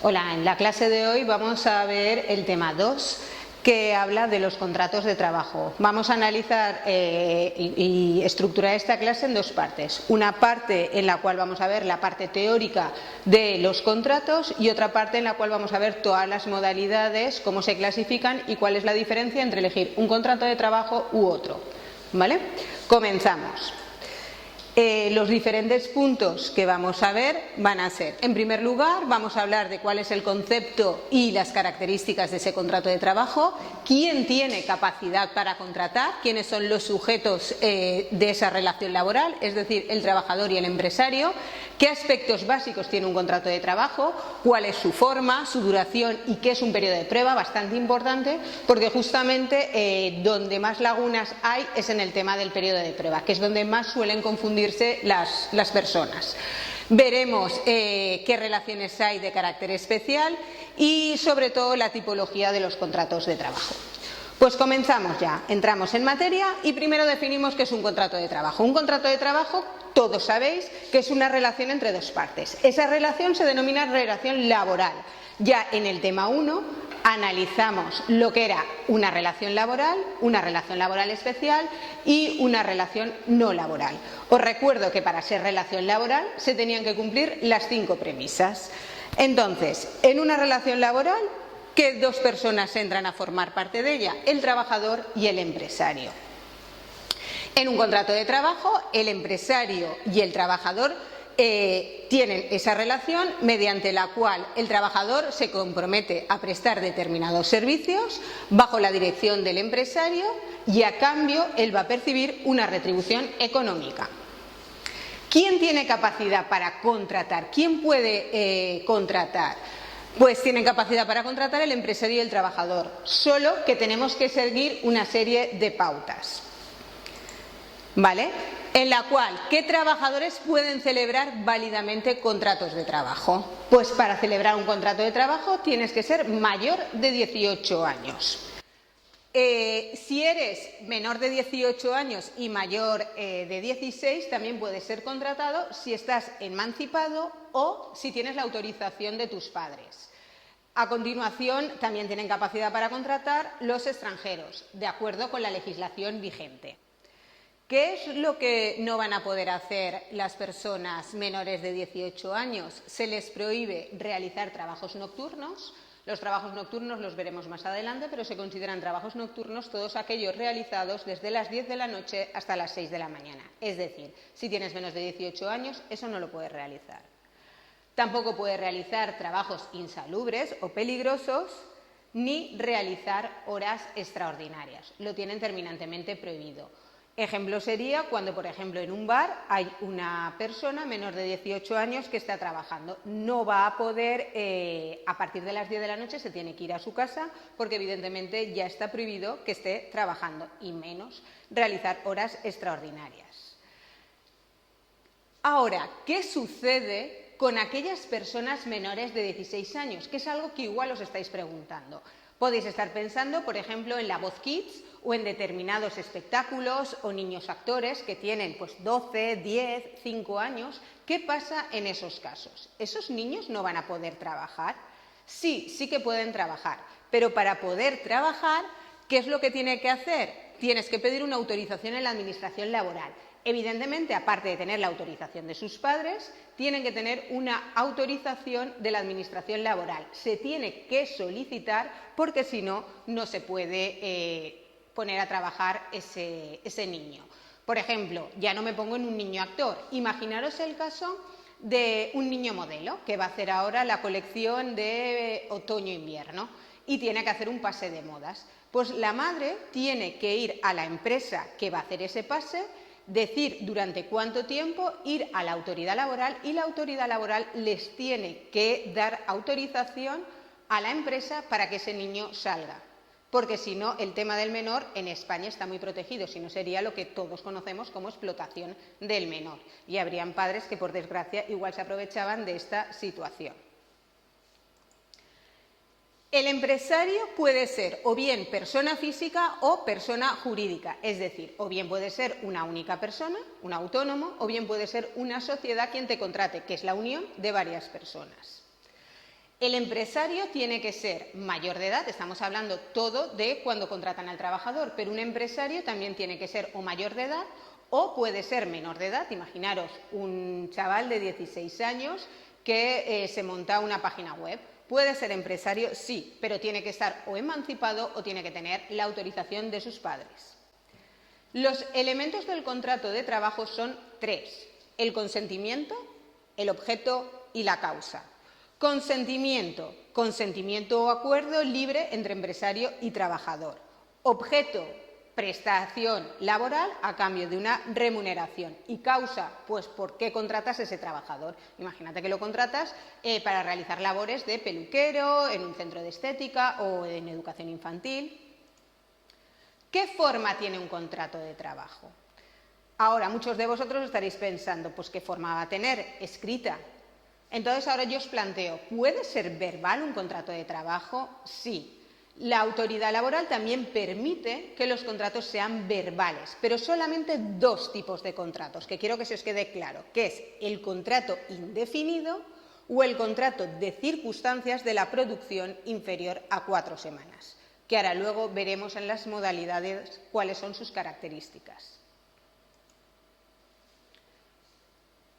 Hola, en la clase de hoy vamos a ver el tema 2, que habla de los contratos de trabajo. Vamos a analizar y estructurar esta clase en dos partes. Una parte en la cual vamos a ver la parte teórica de los contratos y otra parte en la cual vamos a ver todas las modalidades, cómo se clasifican y cuál es la diferencia entre elegir un contrato de trabajo u otro. ¿Vale? Comenzamos. Los diferentes puntos que vamos a ver van a ser, en primer lugar, vamos a hablar de cuál es el concepto y las características de ese contrato de trabajo, quién tiene capacidad para contratar, quiénes son los sujetos de esa relación laboral, es decir, el trabajador y el empresario, qué aspectos básicos tiene un contrato de trabajo, cuál es su forma, su duración y qué es un periodo de prueba, bastante importante, porque justamente donde más lagunas hay es en el tema del periodo de prueba, que es donde más suelen confundirse las personas. Veremos qué relaciones hay de carácter especial y sobre todo la tipología de los contratos de trabajo. Pues comenzamos ya, entramos en materia y primero definimos qué es un contrato de trabajo. Un contrato de trabajo, todos sabéis que es una relación entre dos partes. Esa relación se denomina relación laboral. Ya en el tema 1 analizamos lo que era una relación laboral especial y una relación no laboral. Os recuerdo que para ser relación laboral se tenían que cumplir las 5 premisas. Entonces, en una relación laboral, ¿qué dos personas entran a formar parte de ella? El trabajador y el empresario. En un contrato de trabajo, el empresario y el trabajador tienen esa relación mediante la cual el trabajador se compromete a prestar determinados servicios bajo la dirección del empresario y a cambio él va a percibir una retribución económica. ¿Quién tiene capacidad para contratar? ¿Quién puede contratar? Pues tienen capacidad para contratar el empresario y el trabajador, solo que tenemos que seguir una serie de pautas, ¿vale? En la cual, ¿qué trabajadores pueden celebrar válidamente contratos de trabajo? Pues para celebrar un contrato de trabajo tienes que ser mayor de 18 años. Si eres menor de 18 años y mayor de 16, también puedes ser contratado si estás emancipado o si tienes la autorización de tus padres. A continuación, también tienen capacidad para contratar los extranjeros, de acuerdo con la legislación vigente. ¿Qué es lo que no van a poder hacer las personas menores de 18 años? Se les prohíbe realizar trabajos nocturnos. Los trabajos nocturnos los veremos más adelante, pero se consideran trabajos nocturnos todos aquellos realizados desde las 10 de la noche hasta las 6 de la mañana. Es decir, si tienes menos de 18 años, eso no lo puedes realizar. Tampoco puedes realizar trabajos insalubres o peligrosos, ni realizar horas extraordinarias. Lo tienen terminantemente prohibido. Ejemplo sería cuando, por ejemplo, en un bar hay una persona menor de 18 años que está trabajando. No va a poder, a partir de las 10 de la noche se tiene que ir a su casa porque evidentemente ya está prohibido que esté trabajando y menos realizar horas extraordinarias. Ahora, ¿qué sucede con aquellas personas menores de 16 años? Que es algo que igual os estáis preguntando. Podéis estar pensando, por ejemplo, en La Voz Kids o en determinados espectáculos o niños actores que tienen pues 12, 10, 5 años. ¿Qué pasa en esos casos? ¿Esos niños no van a poder trabajar? Sí, sí que pueden trabajar, pero para poder trabajar, ¿qué es lo que tiene que hacer? Tienes que pedir una autorización en la administración laboral. Evidentemente, aparte de tener la autorización de sus padres, tienen que tener una autorización de la administración laboral. Se tiene que solicitar porque si no, no se puede poner a trabajar ese niño. Por ejemplo, ya no me pongo en un niño actor. Imaginaros el caso de un niño modelo que va a hacer ahora la colección de otoño-invierno y tiene que hacer un pase de modas. Pues la madre tiene que ir a la empresa que va a hacer ese pase, decir durante cuánto tiempo, ir a la autoridad laboral y la autoridad laboral les tiene que dar autorización a la empresa para que ese niño salga. Porque si no, el tema del menor en España está muy protegido, si no sería lo que todos conocemos como explotación del menor. Y habrían padres que, por desgracia, igual se aprovechaban de esta situación. El empresario puede ser o bien persona física o persona jurídica, es decir, o bien puede ser una única persona, un autónomo, o bien puede ser una sociedad quien te contrate, que es la unión de varias personas. El empresario tiene que ser mayor de edad, estamos hablando todo de cuando contratan al trabajador, pero un empresario también tiene que ser o mayor de edad o puede ser menor de edad. Imaginaros un chaval de 16 años que se monta una página web. ¿Puede ser empresario? Sí, pero tiene que estar o emancipado o tiene que tener la autorización de sus padres. Los elementos del contrato de trabajo son tres: el consentimiento, el objeto y la causa. Consentimiento, consentimiento o acuerdo libre entre empresario y trabajador. Objeto, prestación laboral a cambio de una remuneración. Y causa, pues ¿por qué contratas a ese trabajador? Imagínate que lo contratas para realizar labores de peluquero, en un centro de estética o en educación infantil. ¿Qué forma tiene un contrato de trabajo? Ahora, muchos de vosotros estaréis pensando, pues ¿qué forma va a tener? Escrita. Entonces, ahora yo os planteo, ¿puede ser verbal un contrato de trabajo? Sí. La autoridad laboral también permite que los contratos sean verbales, pero solamente dos tipos de contratos, que quiero que se os quede claro, que es el contrato indefinido o el contrato de circunstancias de la producción inferior a 4 semanas, que ahora luego veremos en las modalidades cuáles son sus características.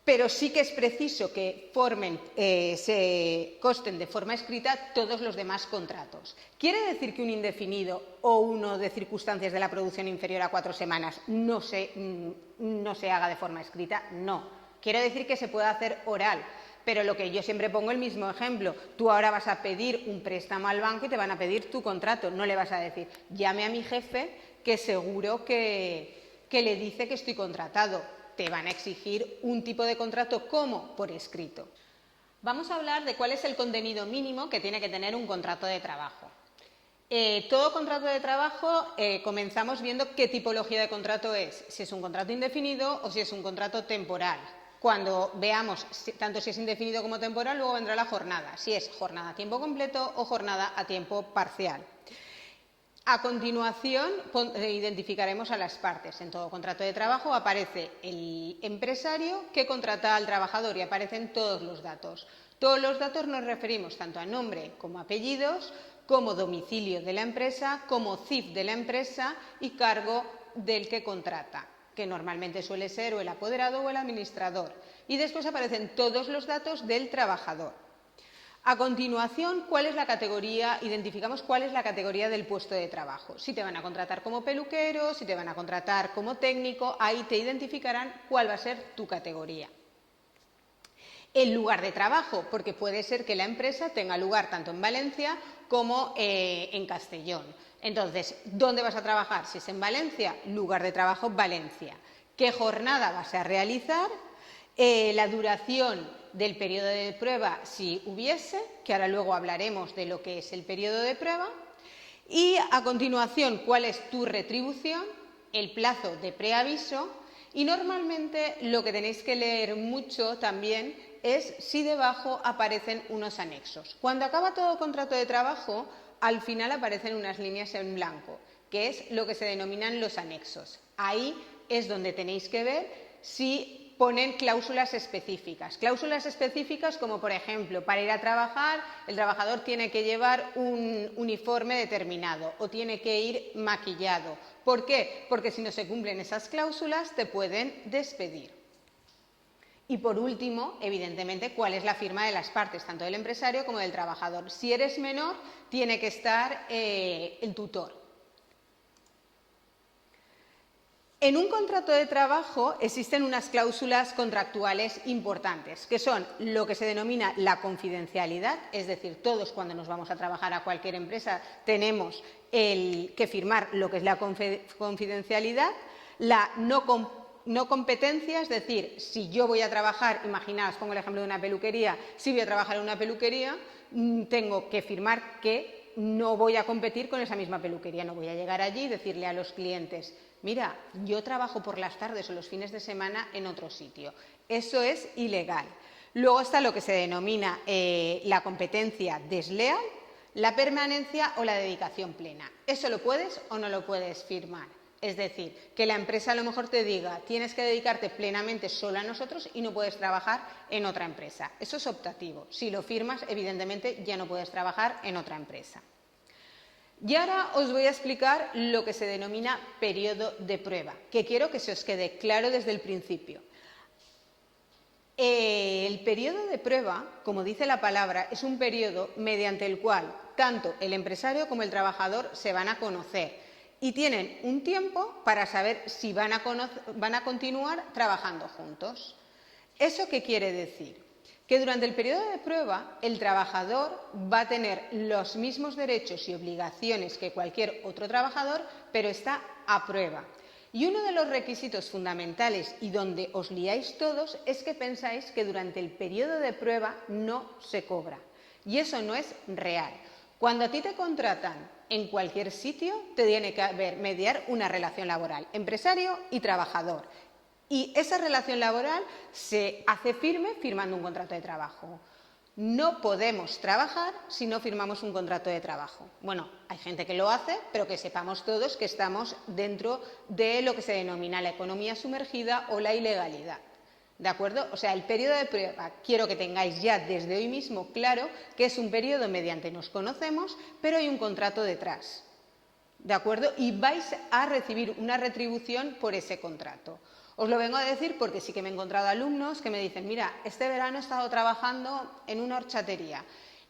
Pero sí que es preciso que se consten de forma escrita todos los demás contratos. ¿Quiere decir que un indefinido o uno de circunstancias de la producción inferior a 4 semanas no se haga de forma escrita? No. Quiere decir que se puede hacer oral. Pero lo que yo siempre pongo el mismo ejemplo, tú ahora vas a pedir un préstamo al banco y te van a pedir tu contrato, no le vas a decir, llame a mi jefe que seguro que le dice que estoy contratado. Te van a exigir un tipo de contrato como por escrito. Vamos a hablar de cuál es el contenido mínimo que tiene que tener un contrato de trabajo. Todo contrato de trabajo comenzamos viendo qué tipología de contrato es, si es un contrato indefinido o si es un contrato temporal. Cuando veamos tanto si es indefinido como temporal, luego vendrá la jornada, si es jornada a tiempo completo o jornada a tiempo parcial. A continuación, identificaremos a las partes. En todo contrato de trabajo aparece el empresario que contrata al trabajador y aparecen todos los datos. Todos los datos nos referimos tanto a nombre como apellidos, como domicilio de la empresa, como CIF de la empresa y cargo del que contrata, que normalmente suele ser o el apoderado o el administrador. Y después aparecen todos los datos del trabajador. A continuación, ¿cuál es la categoría? Identificamos cuál es la categoría del puesto de trabajo. Si te van a contratar como peluquero, si te van a contratar como técnico, ahí te identificarán cuál va a ser tu categoría. El lugar de trabajo, porque puede ser que la empresa tenga lugar tanto en Valencia como en Castellón. Entonces, ¿dónde vas a trabajar? Si es en Valencia, lugar de trabajo Valencia. ¿Qué jornada vas a realizar? La duración del periodo de prueba, si hubiese, que ahora luego hablaremos de lo que es el periodo de prueba, y a continuación cuál es tu retribución, el plazo de preaviso y normalmente lo que tenéis que leer mucho también es si debajo aparecen unos anexos. Cuando acaba todo contrato de trabajo, al final aparecen unas líneas en blanco, que es lo que se denominan los anexos. Ahí es donde tenéis que ver si ponen cláusulas específicas. Cláusulas específicas como, por ejemplo, para ir a trabajar, el trabajador tiene que llevar un uniforme determinado o tiene que ir maquillado. ¿Por qué? Porque si no se cumplen esas cláusulas, te pueden despedir. Y por último, evidentemente, cuál es la firma de las partes, tanto del empresario como del trabajador. Si eres menor, tiene que estar el tutor. En un contrato de trabajo existen unas cláusulas contractuales importantes, que son lo que se denomina la confidencialidad, es decir, todos cuando nos vamos a trabajar a cualquier empresa tenemos que firmar lo que es la confidencialidad, la no competencia, es decir, si yo voy a trabajar, imaginaos, pongo el ejemplo de una peluquería, si voy a trabajar en una peluquería, tengo que firmar que no voy a competir con esa misma peluquería, no voy a llegar allí y decirle a los clientes, mira, yo trabajo por las tardes o los fines de semana en otro sitio. Eso es ilegal. Luego está lo que se denomina la competencia desleal, la permanencia o la dedicación plena. ¿Eso lo puedes o no lo puedes firmar? Es decir, que la empresa a lo mejor te diga, tienes que dedicarte plenamente solo a nosotros y no puedes trabajar en otra empresa. Eso es optativo. Si lo firmas, evidentemente ya no puedes trabajar en otra empresa. Y ahora os voy a explicar lo que se denomina periodo de prueba, que quiero que se os quede claro desde el principio. El periodo de prueba, como dice la palabra, es un periodo mediante el cual tanto el empresario como el trabajador se van a conocer y tienen un tiempo para saber si van a continuar trabajando juntos. ¿Eso qué quiere decir? Que durante el periodo de prueba el trabajador va a tener los mismos derechos y obligaciones que cualquier otro trabajador, pero está a prueba. Y uno de los requisitos fundamentales y donde os liáis todos es que pensáis que durante el periodo de prueba no se cobra. Y eso no es real. Cuando a ti te contratan en cualquier sitio, te tiene que mediar una relación laboral, empresario y trabajador. Y esa relación laboral se hace firme firmando un contrato de trabajo. No podemos trabajar si no firmamos un contrato de trabajo. Bueno, hay gente que lo hace, pero que sepamos todos que estamos dentro de lo que se denomina la economía sumergida o la ilegalidad. ¿De acuerdo? O sea, el periodo de prueba, quiero que tengáis ya desde hoy mismo claro que es un periodo mediante nos conocemos, pero hay un contrato detrás. ¿De acuerdo? Y vais a recibir una retribución por ese contrato. Os lo vengo a decir porque sí que me he encontrado alumnos que me dicen, mira, este verano he estado trabajando en una horchatería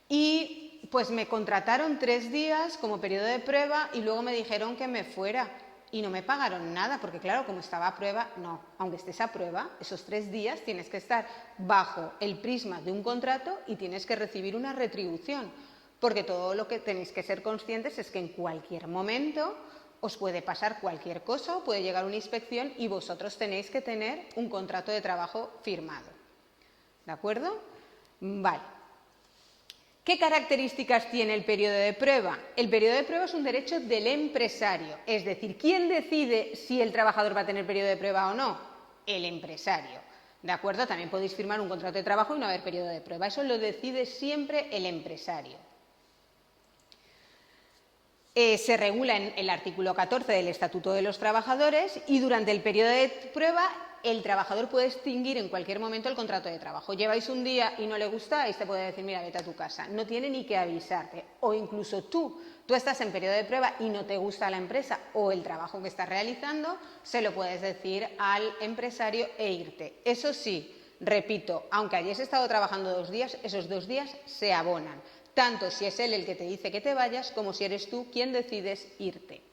y pues me contrataron 3 días como periodo de prueba y luego me dijeron que me fuera y no me pagaron nada porque claro, como estaba a prueba, no, aunque estés a prueba, esos 3 días tienes que estar bajo el prisma de un contrato y tienes que recibir una retribución, porque todo lo que tenéis que ser conscientes es que en cualquier momento os puede pasar cualquier cosa, puede llegar una inspección y vosotros tenéis que tener un contrato de trabajo firmado. ¿De acuerdo? Vale. ¿Qué características tiene el periodo de prueba? El periodo de prueba es un derecho del empresario, es decir, ¿quién decide si el trabajador va a tener periodo de prueba o no? El empresario. ¿De acuerdo? También podéis firmar un contrato de trabajo y no haber periodo de prueba. Eso lo decide siempre el empresario. Se regula en el artículo 14 del Estatuto de los Trabajadores y durante el periodo de prueba el trabajador puede extinguir en cualquier momento el contrato de trabajo. Lleváis un día y no le gusta y te puede decir, mira, vete a tu casa. No tiene ni que avisarte. O incluso tú estás en periodo de prueba y no te gusta la empresa o el trabajo que estás realizando, se lo puedes decir al empresario e irte. Eso sí, repito, aunque hayas estado trabajando 2 días, esos 2 días se abonan. Tanto si es él el que te dice que te vayas, como si eres tú quien decides irte.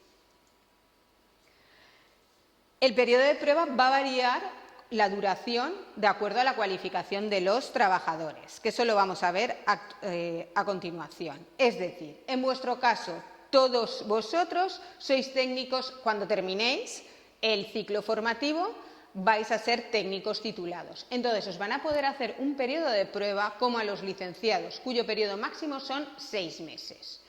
El periodo de prueba va a variar la duración de acuerdo a la cualificación de los trabajadores, que eso lo vamos a ver a continuación. Es decir, en vuestro caso, todos vosotros sois técnicos cuando terminéis el ciclo formativo, vais a ser técnicos titulados. Entonces, os van a poder hacer un periodo de prueba como a los licenciados, cuyo periodo máximo son 6 meses.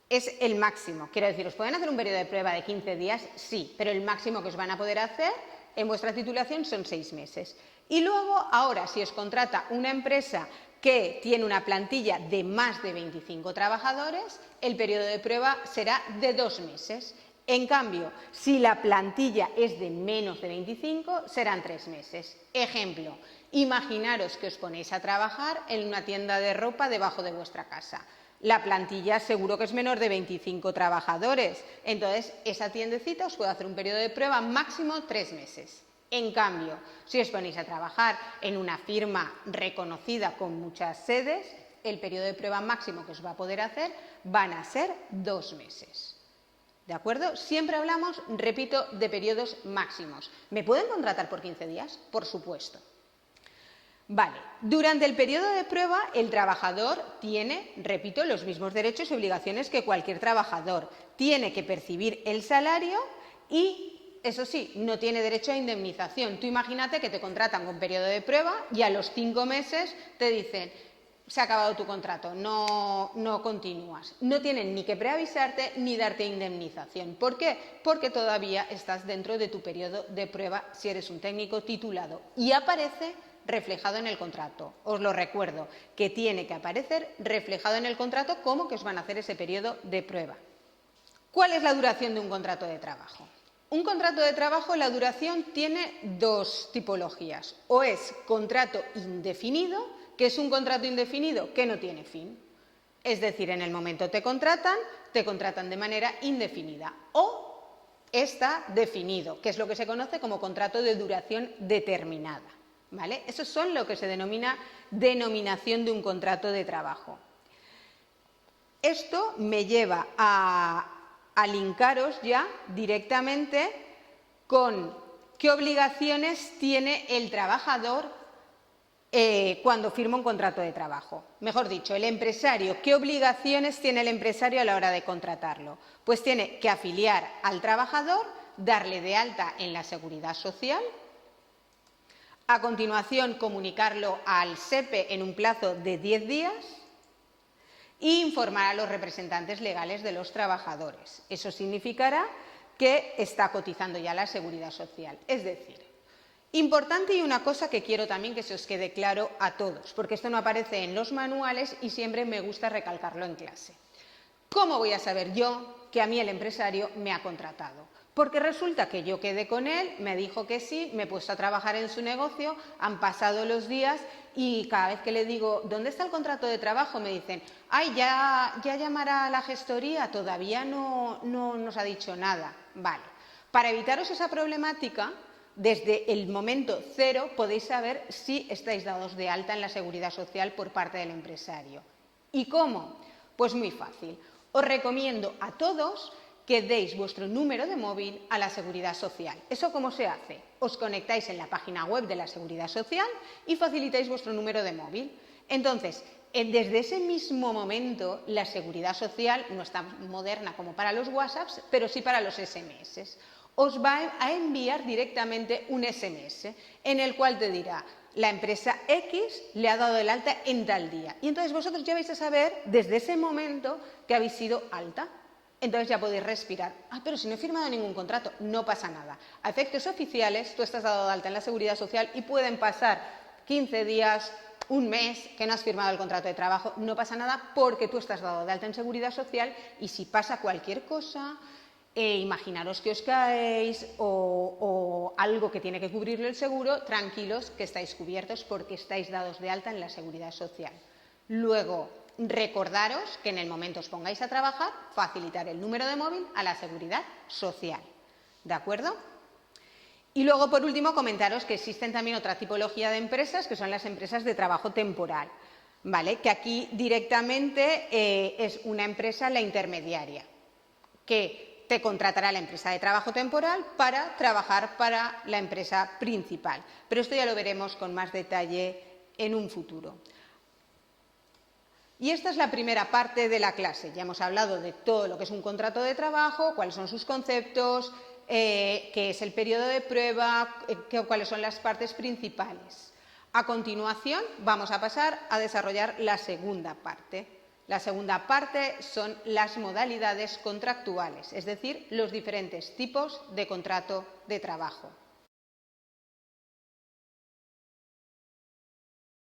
Es el máximo. Quiero decir, ¿os pueden hacer un periodo de prueba de 15 días? Sí, pero el máximo que os van a poder hacer en vuestra titulación son 6 meses. Y luego, ahora, si os contrata una empresa que tiene una plantilla de más de 25 trabajadores, el periodo de prueba será de 2 meses. En cambio, si la plantilla es de menos de 25, serán 3 meses. Ejemplo, imaginaros que os ponéis a trabajar en una tienda de ropa debajo de vuestra casa. La plantilla seguro que es menor de 25 trabajadores. Entonces, esa tiendecita os puede hacer un periodo de prueba máximo 3 meses. En cambio, si os ponéis a trabajar en una firma reconocida con muchas sedes, el periodo de prueba máximo que os va a poder hacer van a ser 2 meses. ¿De acuerdo? Siempre hablamos, repito, de periodos máximos. ¿Me pueden contratar por 15 días? Por supuesto. Vale, durante el periodo de prueba el trabajador tiene, repito, los mismos derechos y obligaciones que cualquier trabajador. Tiene que percibir el salario y, eso sí, no tiene derecho a indemnización. Tú imagínate que te contratan con periodo de prueba y a los 5 meses te dicen, se ha acabado tu contrato, no continúas. No tienen ni que preavisarte ni darte indemnización. ¿Por qué? Porque todavía estás dentro de tu periodo de prueba si eres un técnico titulado y aparece reflejado en el contrato. Os lo recuerdo, que tiene que aparecer reflejado en el contrato como que os van a hacer ese periodo de prueba. ¿Cuál es la duración de un contrato de trabajo? Un contrato de trabajo, la duración tiene dos tipologías. O es contrato indefinido, que es un contrato indefinido que no tiene fin. Es decir, en el momento te contratan de manera indefinida. O está definido, que es lo que se conoce como contrato de duración determinada, ¿vale? Eso son lo que se denomina denominación de un contrato de trabajo. Esto me lleva a linkaros ya directamente con qué obligaciones tiene el trabajador cuando firma un contrato de trabajo. Mejor dicho, el empresario, ¿qué obligaciones tiene el empresario a la hora de contratarlo? Pues tiene que afiliar al trabajador, darle de alta en la Seguridad Social, a continuación comunicarlo al SEPE en un plazo de 10 días e informar a los representantes legales de los trabajadores. Eso significará que está cotizando ya la Seguridad Social. Es decir, importante, y una cosa que quiero también que se os quede claro a todos, porque esto no aparece en los manuales y siempre me gusta recalcarlo en clase. ¿Cómo voy a saber yo que a mí el empresario me ha contratado? Porque resulta que yo quedé con él, me dijo que sí, me he puesto a trabajar en su negocio, han pasado los días y cada vez que le digo, ¿dónde está el contrato de trabajo? Me dicen, ay, ya llamará a la gestoría, todavía no nos ha dicho nada. Vale, para evitaros esa problemática, desde el momento cero podéis saber si estáis dados de alta en la Seguridad Social por parte del empresario. ¿Y cómo? Pues muy fácil. Os recomiendo a todos que deis vuestro número de móvil a la Seguridad Social. ¿Eso cómo se hace? Os conectáis en la página web de la Seguridad Social y facilitáis vuestro número de móvil. Entonces, desde ese mismo momento, la Seguridad Social no está moderna como para los WhatsApps, pero sí para los SMS. Os va a enviar directamente un SMS en el cual te dirá, la empresa X le ha dado el alta en tal día. Y entonces vosotros ya vais a saber desde ese momento que habéis sido alta. Entonces ya podéis respirar. Ah, pero si no he firmado ningún contrato, no pasa nada. A efectos oficiales, tú estás dado de alta en la Seguridad Social y pueden pasar 15 días, un mes que no has firmado el contrato de trabajo, no pasa nada porque tú estás dado de alta en Seguridad Social y si pasa cualquier cosa, imaginaros que os caéis o algo que tiene que cubrirlo el seguro, tranquilos que estáis cubiertos porque estáis dados de alta en la Seguridad Social. Luego, recordaros que en el momento os pongáis a trabajar, facilitar el número de móvil a la Seguridad Social. ¿De acuerdo? Y luego, por último, comentaros que existen también otra tipología de empresas, que son las empresas de trabajo temporal, ¿vale? Que aquí directamente es una empresa, la intermediaria, que te contratará la empresa de trabajo temporal para trabajar para la empresa principal. Pero esto ya lo veremos con más detalle en un futuro. Y esta es la primera parte de la clase. Ya hemos hablado de todo lo que es un contrato de trabajo, cuáles son sus conceptos, qué es el periodo de prueba, cuáles son las partes principales. A continuación vamos a pasar a desarrollar la segunda parte. La segunda parte son las modalidades contractuales, es decir, los diferentes tipos de contrato de trabajo.